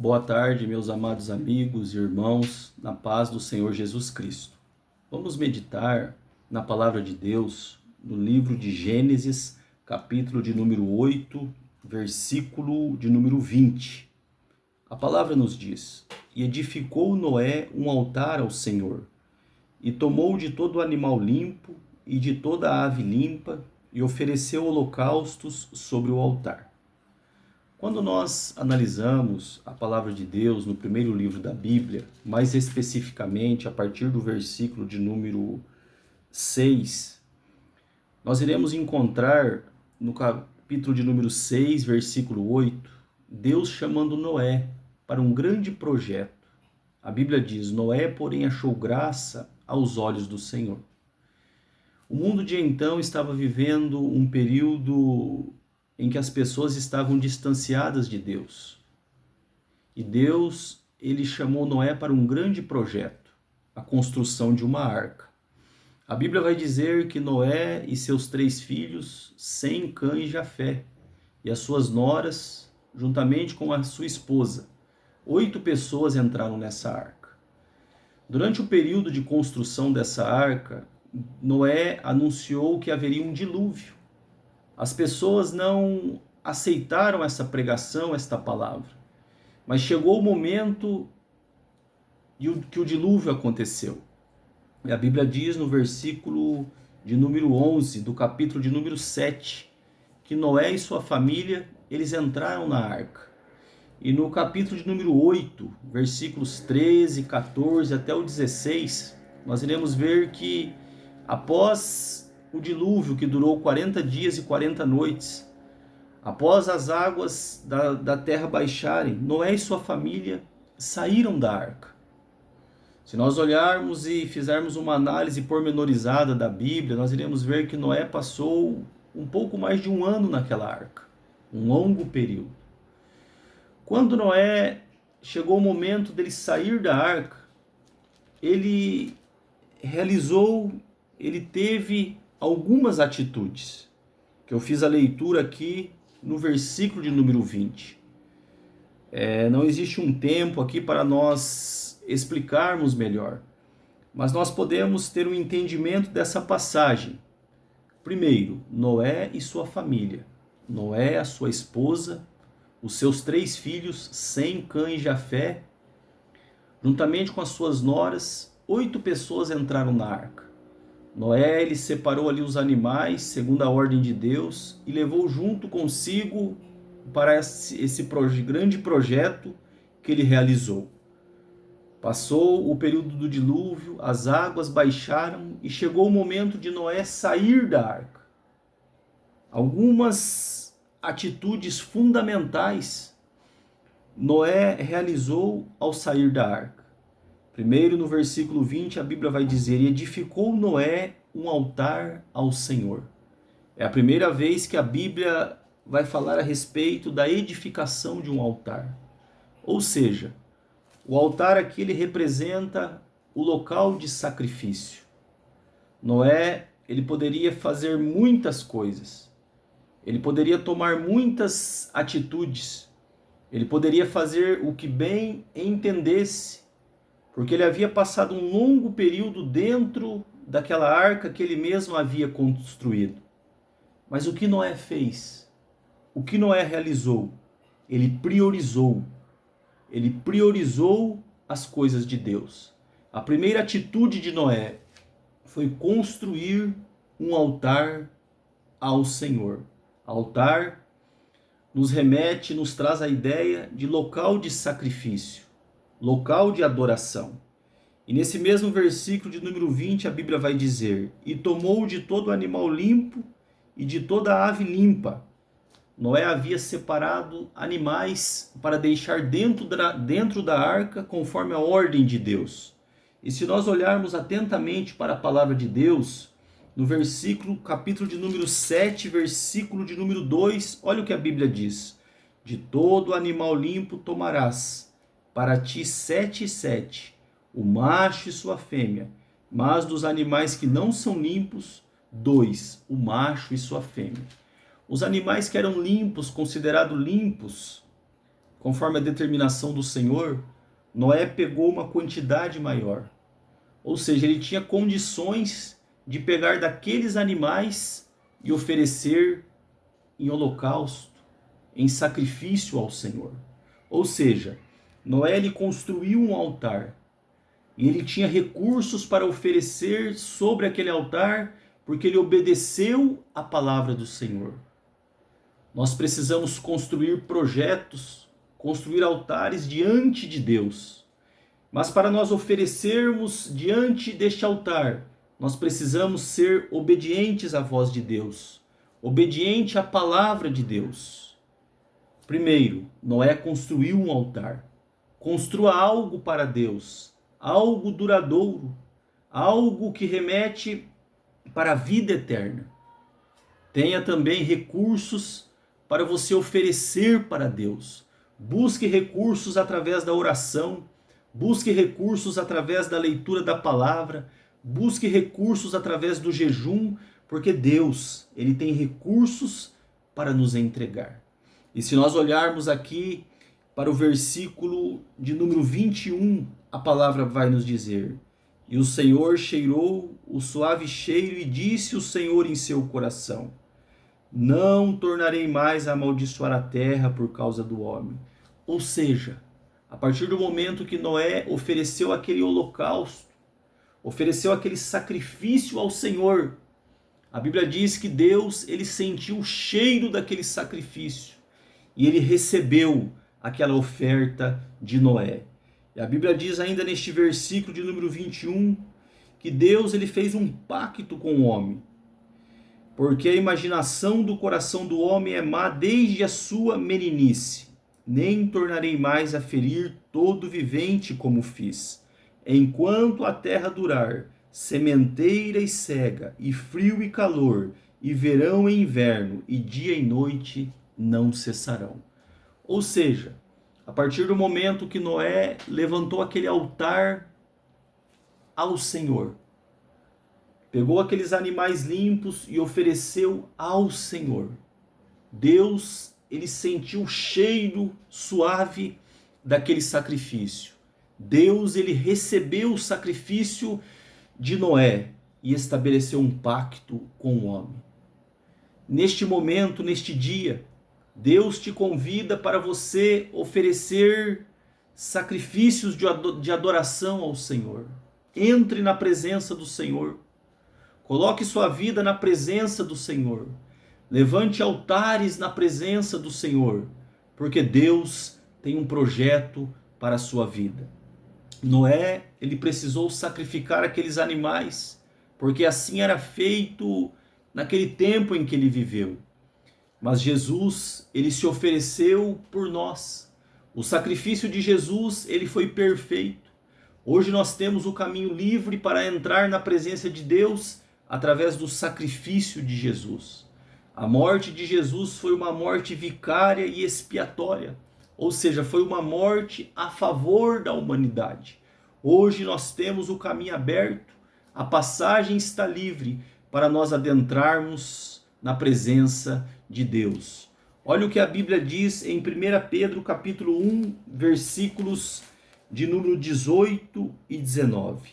Boa tarde, meus amados amigos e irmãos, na paz do Senhor Jesus Cristo. Vamos meditar na palavra de Deus, no livro de Gênesis, capítulo de número 8, versículo de número 20. A palavra nos diz: E edificou Noé um altar ao Senhor, e tomou de todo animal limpo e de toda ave limpa, e ofereceu holocaustos sobre o altar. Quando nós analisamos a palavra de Deus no primeiro livro da Bíblia, mais especificamente a partir do versículo de número 6, nós iremos encontrar no capítulo de número 6, versículo 8, Deus chamando Noé para um grande projeto. A Bíblia diz: Noé, porém, achou graça aos olhos do Senhor. O mundo de então estava vivendo um período em que as pessoas estavam distanciadas de Deus. E Deus, ele chamou Noé para um grande projeto, a construção de uma arca. A Bíblia vai dizer que Noé e seus 3 filhos, Sem, Cã e Jafé, e as suas noras, juntamente com a sua esposa, 8 pessoas entraram nessa arca. Durante o período de construção dessa arca, Noé anunciou que haveria um dilúvio. As pessoas não aceitaram essa pregação, esta palavra. Mas chegou o momento que o dilúvio aconteceu. E a Bíblia diz no versículo de número 11, do capítulo de número 7, que Noé e sua família, eles entraram na arca. E no capítulo de número 8, versículos 13, 14 até o 16, nós iremos ver que após o dilúvio, que durou 40 dias e 40 noites, após as águas da terra baixarem, Noé e sua família saíram da arca. Se nós olharmos e fizermos uma análise pormenorizada da Bíblia, nós iremos ver que Noé passou um pouco mais de um ano naquela arca, um longo período. Quando Noé chegou o momento dele sair da arca, ele teve algumas atitudes, que eu fiz a leitura aqui no versículo de número 20. Não existe um tempo aqui para nós explicarmos melhor, mas nós podemos ter um entendimento dessa passagem. Primeiro, Noé e sua família. Noé, a sua esposa, os seus 3 filhos, Sem, Cã e Jafé, juntamente com as suas noras, 8 pessoas entraram na arca. Noé, ele separou ali os animais, segundo a ordem de Deus, e levou junto consigo para esse grande projeto que ele realizou. Passou o período do dilúvio, as águas baixaram e chegou o momento de Noé sair da arca. Algumas atitudes fundamentais Noé realizou ao sair da arca. Primeiro, no versículo 20, a Bíblia vai dizer: E edificou Noé um altar ao Senhor. É a primeira vez que a Bíblia vai falar a respeito da edificação de um altar. Ou seja, o altar aqui ele representa o local de sacrifício. Noé, ele poderia fazer muitas coisas. Ele poderia tomar muitas atitudes. Ele poderia fazer o que bem entendesse, porque ele havia passado um longo período dentro daquela arca que ele mesmo havia construído. Mas o que Noé fez? O que Noé realizou? Ele priorizou. Ele priorizou as coisas de Deus. A primeira atitude de Noé foi construir um altar ao Senhor. Altar nos remete, nos traz a ideia de local de sacrifício, local de adoração. E nesse mesmo versículo de número 20, a Bíblia vai dizer: E tomou de todo animal limpo e de toda ave limpa. Noé havia separado animais para deixar dentro da arca conforme a ordem de Deus. E se nós olharmos atentamente para a palavra de Deus, no capítulo de número 7, versículo de número 2, olha o que a Bíblia diz: De todo animal limpo tomarás, para ti 7 e 7, o macho e sua fêmea, mas dos animais que não são limpos, 2, o macho e sua fêmea. Os animais que eram limpos, considerados limpos, conforme a determinação do Senhor, Noé pegou uma quantidade maior. Ou seja, ele tinha condições de pegar daqueles animais e oferecer em holocausto, em sacrifício ao Senhor. Ou seja, Noé ele construiu um altar e ele tinha recursos para oferecer sobre aquele altar, porque ele obedeceu à palavra do Senhor. Nós precisamos construir projetos, construir altares diante de Deus. Mas para nós oferecermos diante deste altar, nós precisamos ser obedientes à voz de Deus, obediente à palavra de Deus. Primeiro, Noé construiu um altar. Construa algo para Deus, algo duradouro, algo que remete para a vida eterna. Tenha também recursos para você oferecer para Deus. Busque recursos através da oração, busque recursos através da leitura da palavra, busque recursos através do jejum, porque Deus, ele tem recursos para nos entregar. E se nós olharmos aqui para o versículo de número 21, a palavra vai nos dizer: e o Senhor cheirou o suave cheiro e disse o Senhor em seu coração: não tornarei mais a amaldiçoar a terra por causa do homem. Ou seja, a partir do momento que Noé ofereceu aquele holocausto, ofereceu aquele sacrifício ao Senhor, a Bíblia diz que Deus, ele sentiu o cheiro daquele sacrifício e ele recebeu aquela oferta de Noé. E a Bíblia diz ainda neste versículo de número 21 que Deus, ele fez um pacto com o homem, porque a imaginação do coração do homem é má desde a sua meninice. Nem tornarei mais a ferir todo vivente como fiz. Enquanto a terra durar, sementeira e cega, e frio e calor, e verão e inverno, e dia e noite não cessarão. Ou seja, a partir do momento que Noé levantou aquele altar ao Senhor, pegou aqueles animais limpos e ofereceu ao Senhor, Deus, ele sentiu o cheiro suave daquele sacrifício. Deus, ele recebeu o sacrifício de Noé e estabeleceu um pacto com o homem. Neste momento, neste dia, Deus te convida para você oferecer sacrifícios de adoração ao Senhor. Entre na presença do Senhor. Coloque sua vida na presença do Senhor. Levante altares na presença do Senhor, porque Deus tem um projeto para a sua vida. Noé, ele precisou sacrificar aqueles animais, porque assim era feito naquele tempo em que ele viveu. Mas Jesus, ele se ofereceu por nós. O sacrifício de Jesus, ele foi perfeito. Hoje nós temos o caminho livre para entrar na presença de Deus através do sacrifício de Jesus. A morte de Jesus foi uma morte vicária e expiatória, ou seja, foi uma morte a favor da humanidade. Hoje nós temos o caminho aberto, a passagem está livre para nós adentrarmos na presença de Deus. Olha o que a Bíblia diz em 1 Pedro capítulo 1, versículos de número 18 e 19.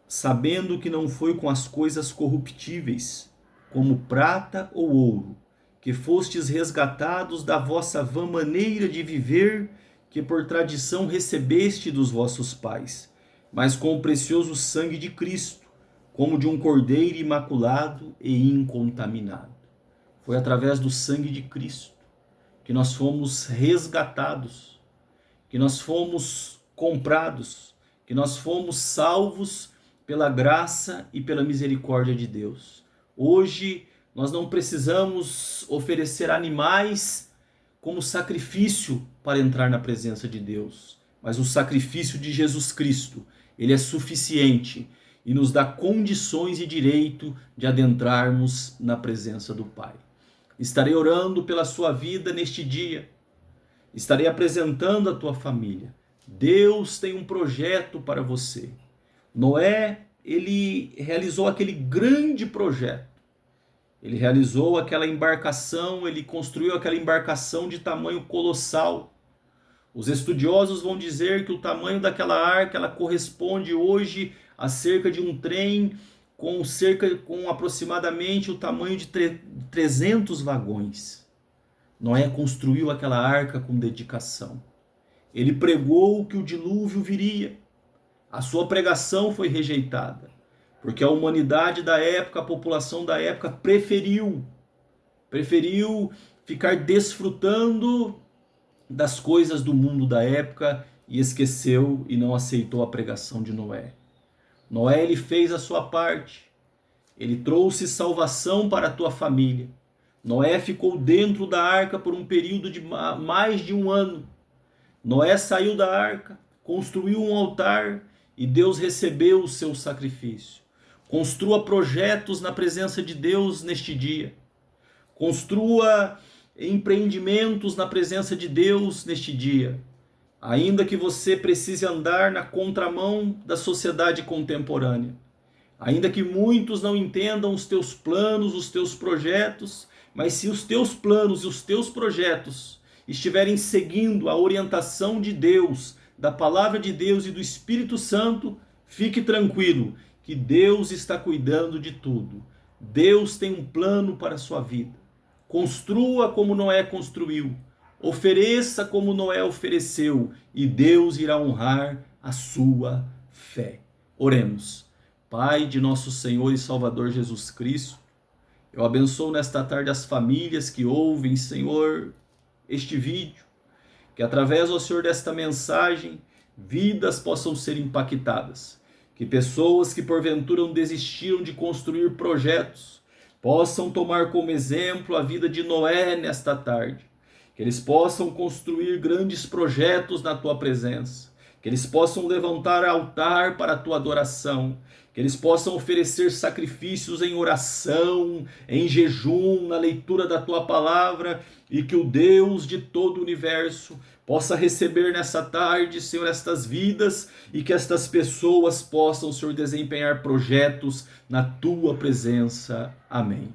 Sabendo que não foi com as coisas corruptíveis, como prata ou ouro, que fostes resgatados da vossa vã maneira de viver, que por tradição recebeste dos vossos pais, mas com o precioso sangue de Cristo, como de um cordeiro imaculado e incontaminado. Foi através do sangue de Cristo que nós fomos resgatados, que nós fomos comprados, que nós fomos salvos pela graça e pela misericórdia de Deus. Hoje nós não precisamos oferecer animais como sacrifício para entrar na presença de Deus, mas o sacrifício de Jesus Cristo, ele é suficiente e nos dá condições e direito de adentrarmos na presença do Pai. Estarei orando pela sua vida neste dia, estarei apresentando a tua família. Deus tem um projeto para você. Noé, ele realizou aquele grande projeto. Ele realizou aquela embarcação, ele construiu aquela embarcação de tamanho colossal. Os estudiosos vão dizer que o tamanho daquela arca ela corresponde hoje a cerca de um trem com aproximadamente o tamanho de 300 vagões. Noé construiu aquela arca com dedicação. Ele pregou que o dilúvio viria. A sua pregação foi rejeitada, porque a humanidade da época, a população da época preferiu ficar desfrutando das coisas do mundo da época e esqueceu e não aceitou a pregação de Noé. Noé, ele fez a sua parte. Ele trouxe salvação para a tua família. Noé ficou dentro da arca por um período de mais de um ano. Noé saiu da arca, construiu um altar e Deus recebeu o seu sacrifício. Construa projetos na presença de Deus neste dia. Construa empreendimentos na presença de Deus neste dia. Ainda que você precise andar na contramão da sociedade contemporânea. Ainda que muitos não entendam os teus planos, os teus projetos, mas se os teus planos e os teus projetos estiverem seguindo a orientação de Deus, da palavra de Deus e do Espírito Santo, fique tranquilo que Deus está cuidando de tudo. Deus tem um plano para a sua vida. Construa como Noé construiu. Ofereça como Noé ofereceu. E Deus irá honrar a sua fé. Oremos. Pai de nosso Senhor e Salvador Jesus Cristo, eu abençoo nesta tarde as famílias que ouvem, Senhor, este vídeo. Que através, ó Senhor, desta mensagem, vidas possam ser impactadas. Que pessoas que porventura desistiram de construir projetos, possam tomar como exemplo a vida de Noé nesta tarde. Que eles possam construir grandes projetos na tua presença. Que eles possam levantar altar para a tua adoração. Que eles possam oferecer sacrifícios em oração, em jejum, na leitura da tua palavra. E que o Deus de todo o universo possa receber nessa tarde, Senhor, estas vidas. E que estas pessoas possam, Senhor, desempenhar projetos na tua presença. Amém.